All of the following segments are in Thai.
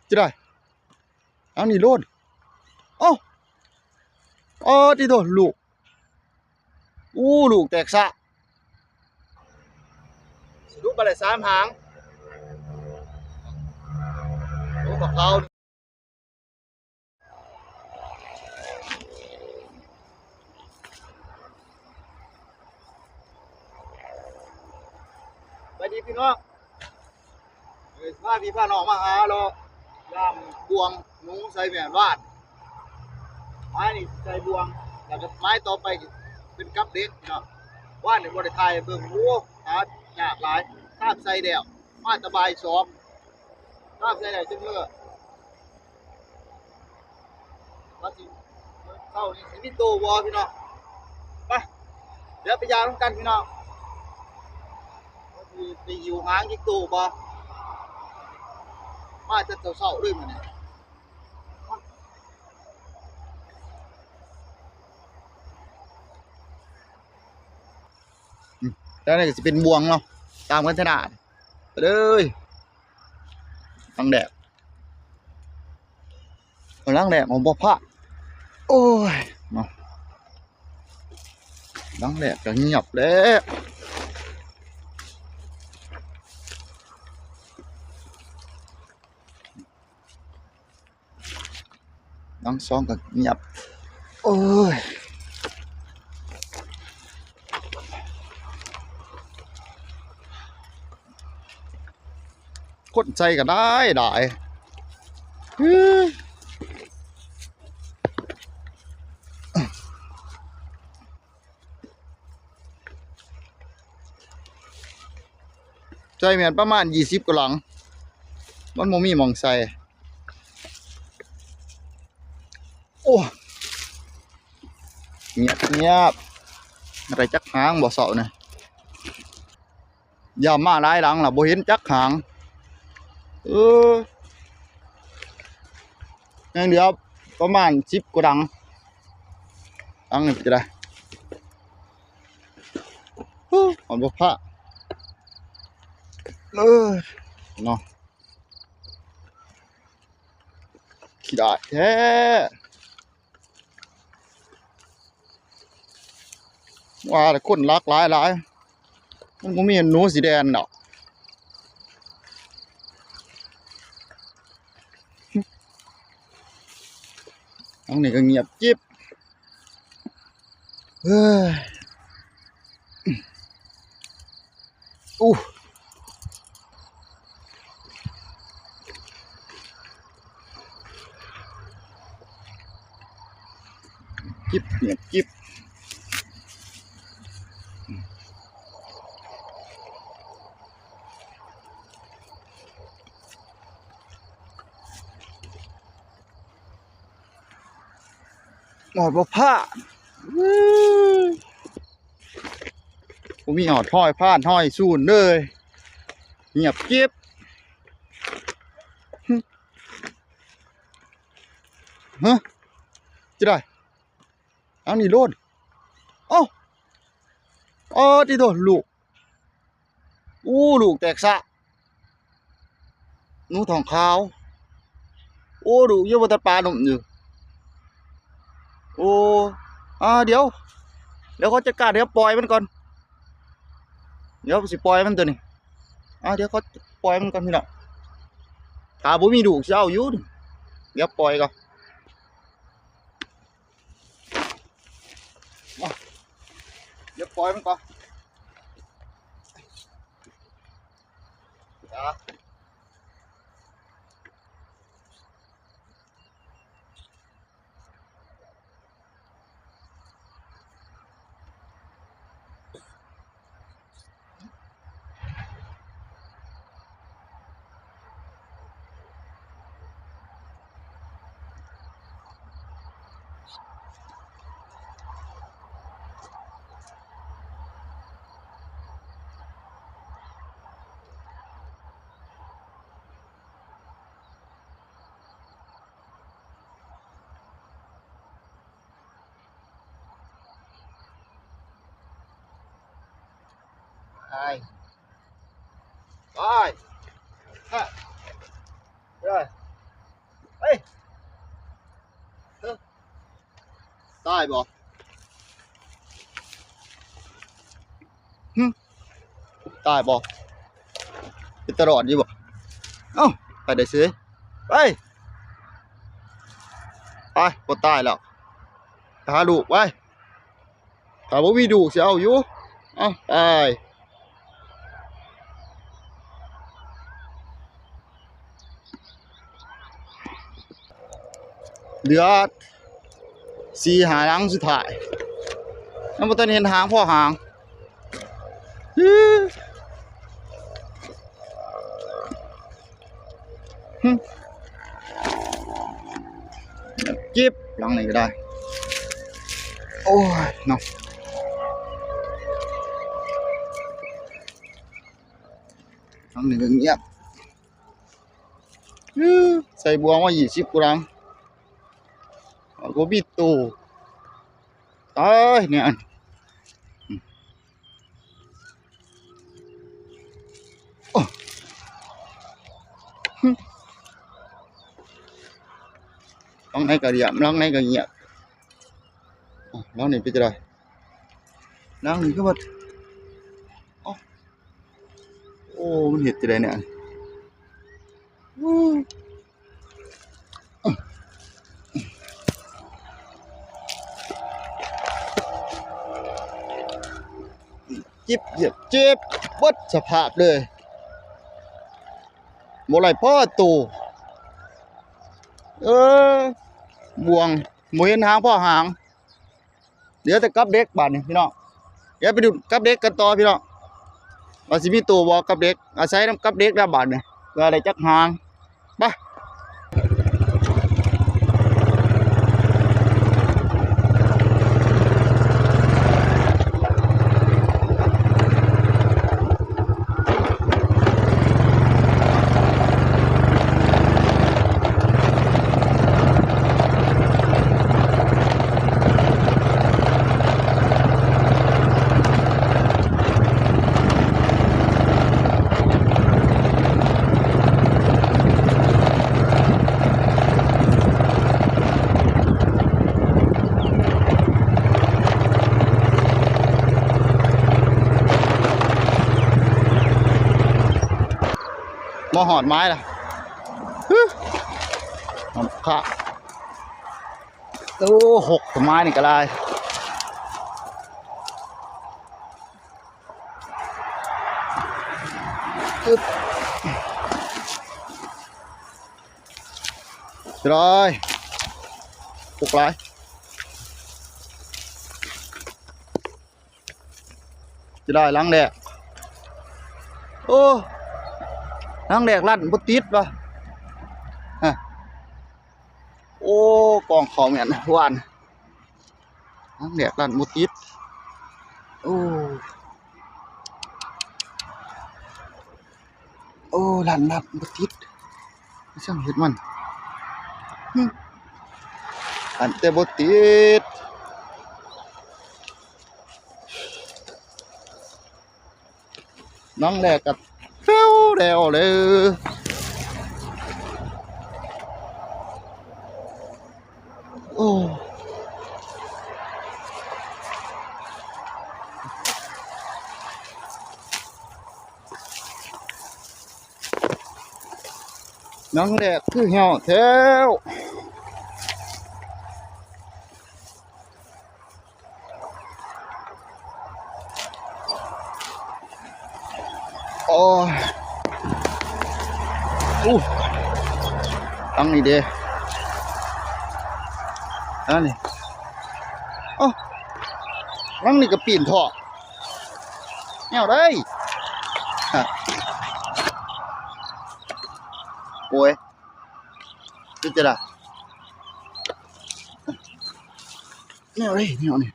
จะได้เอานี่โลดเอ้าที่โดนลูกลูกแตกซะสรุปไปเลย3 หางลูกกับเขาไปดีพี่น้องพาพี่พาน้องมาหาเราย่ามบวงหนูใส่แหวนวาดไม้นี่ใส่บวงแล้วก็ไม้ต่อไปเป็นกับเด็กเนาะว่านในบริไทยเบิ่งหายากหลายข้ามใส่เดี่ยวมาตะบายซ้อมข้ามใส่เดี่ยวจนเมื่อมาสิเข้านี่สิมีโตวอพี่น้องไปเดี๋ยวไปยาวกันพี่น้องไปอยู่หางยิกโตบ่มาจะเศร้าๆด้วยมันเนี่ยแล้วนี่ก็จะเป็นบวงเนาะตามกันถนัดไปเลยลังแดดลังแดดของบ่พระโอ้ยเนาะลังแดดก็เงียบแล้วลังซองก็เงียบโอ้ยคนใจก็ได้ใจเหมือนประมาณ20 กว่าหลังมันโมมีหมองใส่โอ้เงียบอะไรจักหางบ่เสาเนี่ยอย่ามาหลายหลังล่ะบ่เห็นจักหางยังเหลือประมาณ10 กว่าหลังนี่จะได้อ่อนบ่พระเนาะขี้ได้แท้ว่าแต่คนรักหลายมันก็มีหนูสีแดงเนาะอันนี้ก็เงียบจิ๊บจิ๊บเงียบจิ๊บหอดบ่ผ้าผมมีหอดห้อยผ้าห้อยสูนเลยเงียบจิ๊บฮะจะได้เอานี่โลดที่โดนลูกลูกแตกซะหนูทองขาวลูกเยอะกว่าตาปลาหนุ่มอยู่เดี๋ยวเขาจัดการเดี๋ยวปล่อยมันก่อนเดี๋ยวสิปล่อยมันตัวนี้เดี๋ยวเขาปล่อยมันก่อนพี่น้องตาบ่มีดูกเจ้าอยู่เดี๋ยวปล่อยก่อนเดี๋ยวปล่อยมันก่อนไปฮะได้ ฮ้ยตายบ่ตายบ่เป็นตลอดอยู่บ่เอ้าไปได้ซื้อไปบ่ตายแล้วหาลูกไว้ถ้าบ่มีดูกสิเอาอยู่เอ้าไปเหลือ4 หาหลังสุดท้ายยังบ่ทันเห็นหางพ่อหางจิบหลังไหนก็ได้โอ้ยเนาะหลังหนึ่งก็เงียบใส่บัวมา20 กว่าหลังก็บิดตู้ตายเนี่ยหลังไหนก็เรียบหลังไหนก็เงียบหลังนี้เป็นจะไรหลังนี้ก็ว่าโอ้มันเห็ดจะไรเนี่ยจิบเหยียบเจ็บวัดสภาพเลยโมไรพ่อตู่บวงโมเห็นหางพ่อหางเดี๋ยวจะกับเด็กบาดนี่พี่น้องเดี๋ยวไปดูกับเด็กกันต่อพี่น้องว่าสิมีตัวบอกกับเด็กอาศัยน้ำกับเด็กแล้วบาดนี่เพื่ออะไรจักหางไปมาหอดไม้ล่ะค่ะโอ้6 ไม้นี่ก็ได้rồi 6 lạiจะได้ล้างแดดโอ้ล้างแดดลั่นบ่ติดป่ะโอ้กองของเนี่ยนะวันล้างแดดลั่นบ่ติดโอ้ลั่นบ่ติดช่างเห็ดมันอันแต่บ่ติดน้องแดกกับเฟ้วเร็วเลยโอ้น้องแดกคือเหี่ยวแถวโอ้ตั้งนี่เด้อันนี้โอ้ตั้งนี่ก็ปีนท่อแนวได้โอ้ยจะได้แนวได้แนวนี่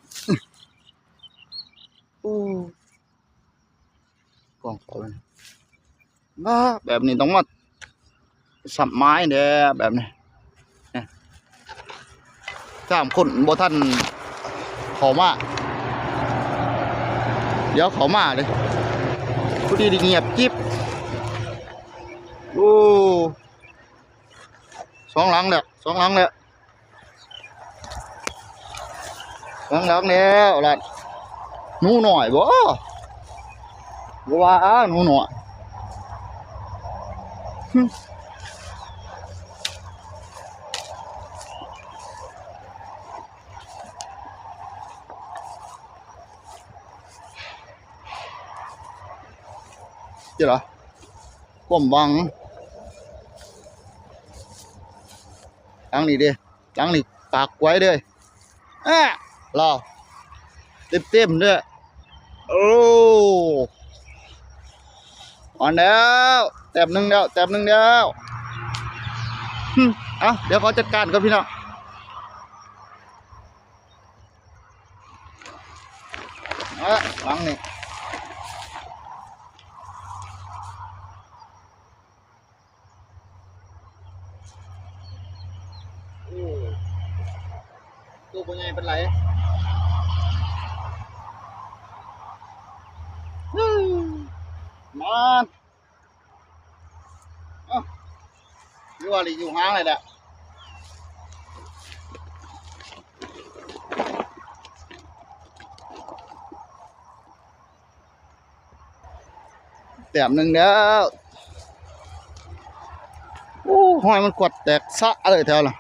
โอ้กองเขาเลยบ้าแบบนี้ต้องมาสับไม้เด้อแบบนี้3 คนบ่ท่านเขามาเดี๋ยวเขามาเลยพอดีเงียบจิ๊บโอ้ สองหลังแล้วสองหลังแล้วสองหลังแล้วล่ะหนูหน่อยบ่ว่าหนูหน่อยเจ้าเหรอก้มบังหลังนี่ดิหลังนี่ปากไว้เด้อรอเต็มด้วยโอ้อ่อนแล้วแต้มหนึ่งแล้วแต้มหนึ่งแล้วเอาเดี๋ยวขอจัดการกับพี่น้องหลังนี่ตัวเป็นไงเป็นไรมันอยู่อะไรอยู่ห้างเลยแหละแต้มหนึ่งแล้วโอ้หอยมันกวดแตกซะเลยแถวละ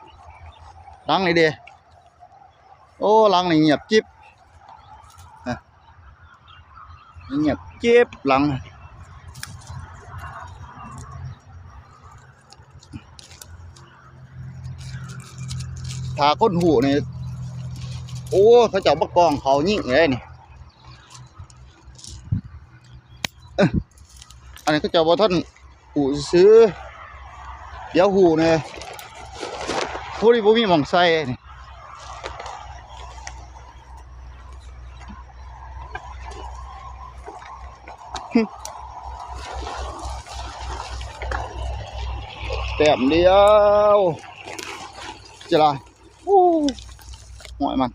หลังนี่เดีโอ้หลังนี่เงียบจิ๊บเงียบจิ๊บหลังถาก้นหูนี่โอ้เขาเจ้าบักกองเขายิ่งเลยนี่อันนี้เขาเจ้าบ่ท่านหูซื้อเดี๋ยวหูเนี่ยผู้ที่บ่มีหม่องใส่นี่แต้มเดียวจะไรโอ้หอยมัน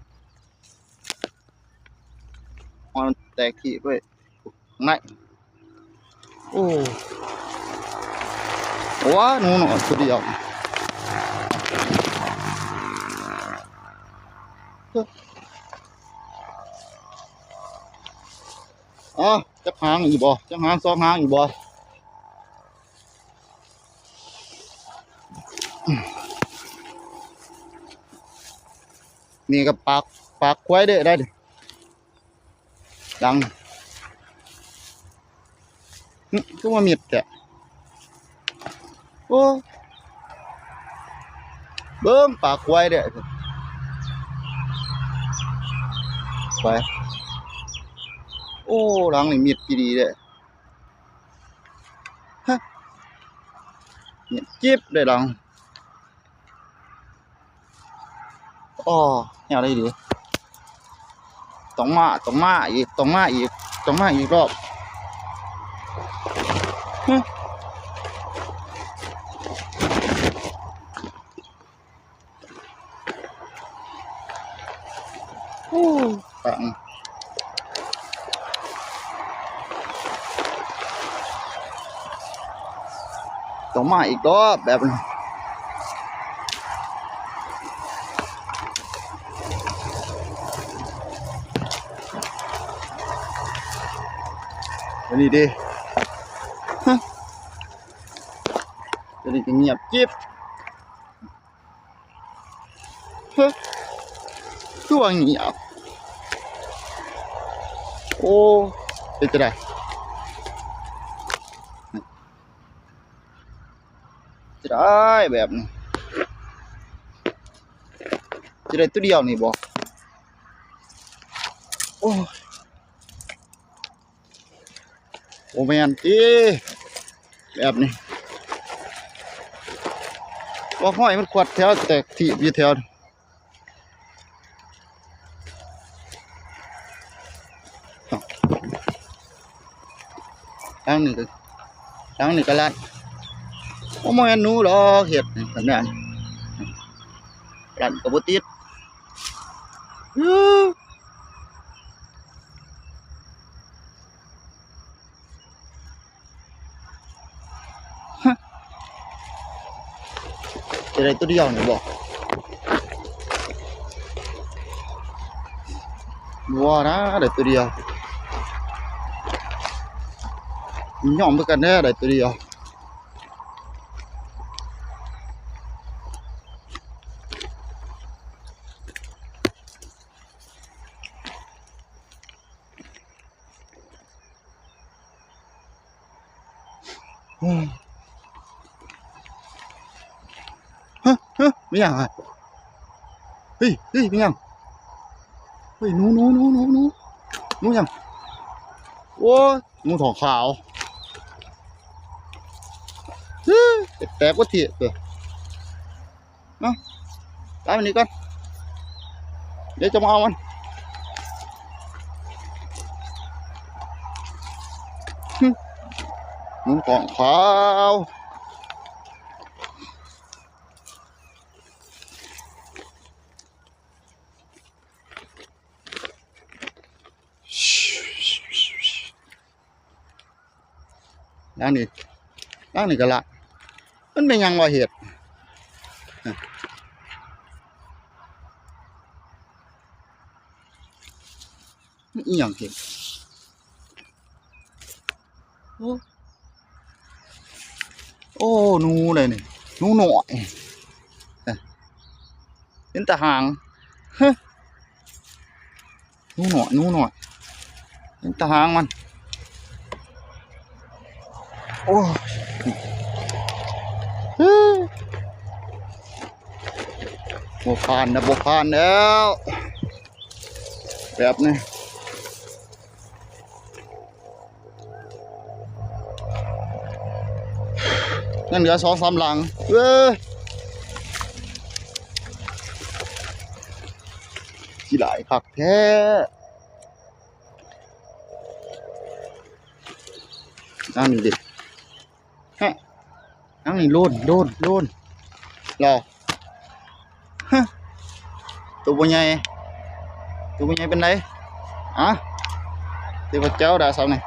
แตกขี้ไปไหนโอ้ว้าหนูหน่อยตัวเดียวจับหางอยู่บ่จับหางสองหางอยู่บ่นี่ก็ปากควายได้ดิดังก็ว่ามีดแกโอ้เบิ้งปากควายได้ไปโอ้หลังนี่มีดดีๆเด้ฮะมีดจิ๊บได้หลังอ๋อเนี่ยอะไรดีต้องมาอีกรอบโอ้ตังต้องมาอีกรอบแบบนี้อันนี้ดิอันนี้จะเงียบจิ๊บตัวเงียบโอ้เป็นจะได้จะได้แบบนี้จะได้ตัวเดียวนี่บอกโอ้แมนจีแบบนี้ว่าห้อยมันขวดแถวแตกที่อยู่แถวทางนี้ก็ลัดโอ้แมนหนูหรอกเห็ดแบบนี้ลัดกับบุติด จะได้ตัวเดียวนี่บ่บัวนะได้ตัวเดียวย่อมไปกันแน่ได้ตัวเดียวไม่ยังอ่ะเฮ้ยไม่ยังเฮ้ยหนูยังโอ้ยหนูทองขาวแตกว่าเถี่ยเลยเนาะตายมันนี้ก่อนเดี๋ยวจะมาเอามันหนูทองขาวนั่งนี่ก็ละมันเป็นยังว่าเหตุอีหยังเหตุโอ้หนูเลยนี่หนูหน่อยเป็นตาหางหนูหน่อยเป็นตาหางมันโอ้บกผ่านแล้วแบบนี้นั่นเหลือ2-3 หลังกี่หลายคักแท้นั่นดิฮะนั่งนี่โลนรอฮะตัวใหญ่เป็นไรอ่ะเดี๋ยวเจ้าได้สาวนี่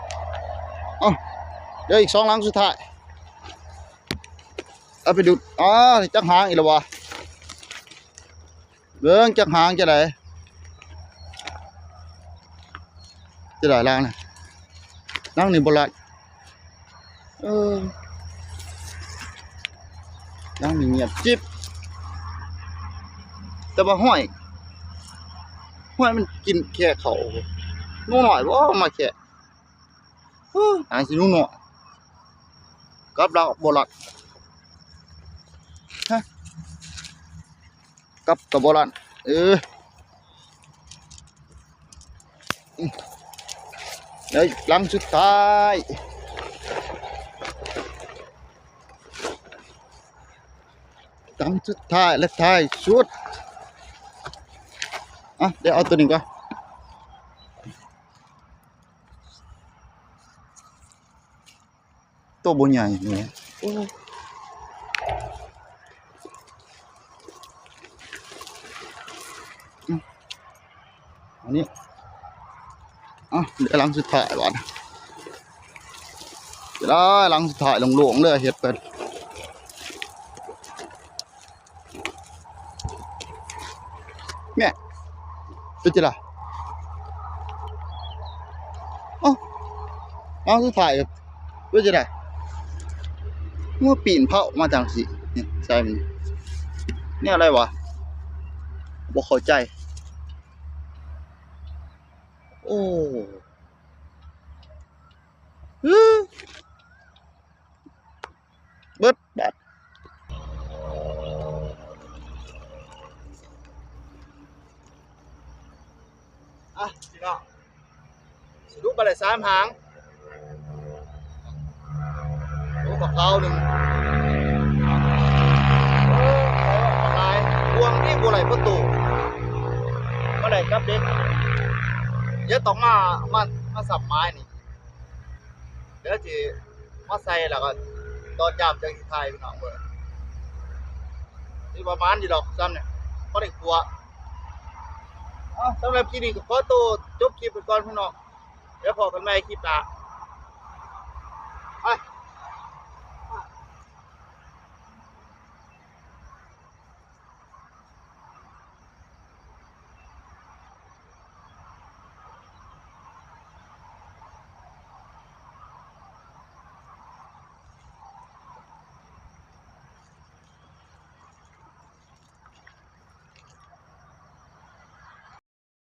เดี๋ยวอีก2 หลังสุดท้ายเอาไปดูจักหางอีกแล้ววะเรื่องจักหางจะไหนล่างนะนั่งนี่บลัดนั่งนี่เงียบจิ๊บแต่ว่าห้อยมันกินแค่เขาหนูหน่อยว่ามาแค่สิหนูหน่อยกับเราบลัดกับบลัดเดี๋ยวหลังสุดท้ายและท้ายสุดเดี๋ยวเอาตัวนี้ก่อนตัวบนใหญ่เนี่ยอันนี้เดี๋ยวหลังสุดท้ายก่อนเดี๋ยวได้หลังสุดท้ายหลงๆเลยเห็ดเป็นเนี่ยเป็นจะไรหลังสุดท้ายเป็นจะไรเมื่อปีนเผามาจากสิเนี่ยใช่มันเนี่ยอะไรวะบอกเข้าใจโอ้เบิดบัดพี่น้องสรุปไปเลย3 หางลูกกับเขา1ลายบวงที่บัวไหลประตูมาไหลกับเด็กเดี๋ยวต้องมาสับไม้นี่เดี๋ยวจีมาใส่แล้วก็ตอนยามจะไทยพี่น้องเบอร์นี่ประมาณนี้ดอกซ้ำเนี่ยก็ได้กลัวสำหรับคลิปนี้ก็ขอตัวจบคลิปไปก่อนพี่น้องเดี๋ยวพอกันใหม่คลิปหน้า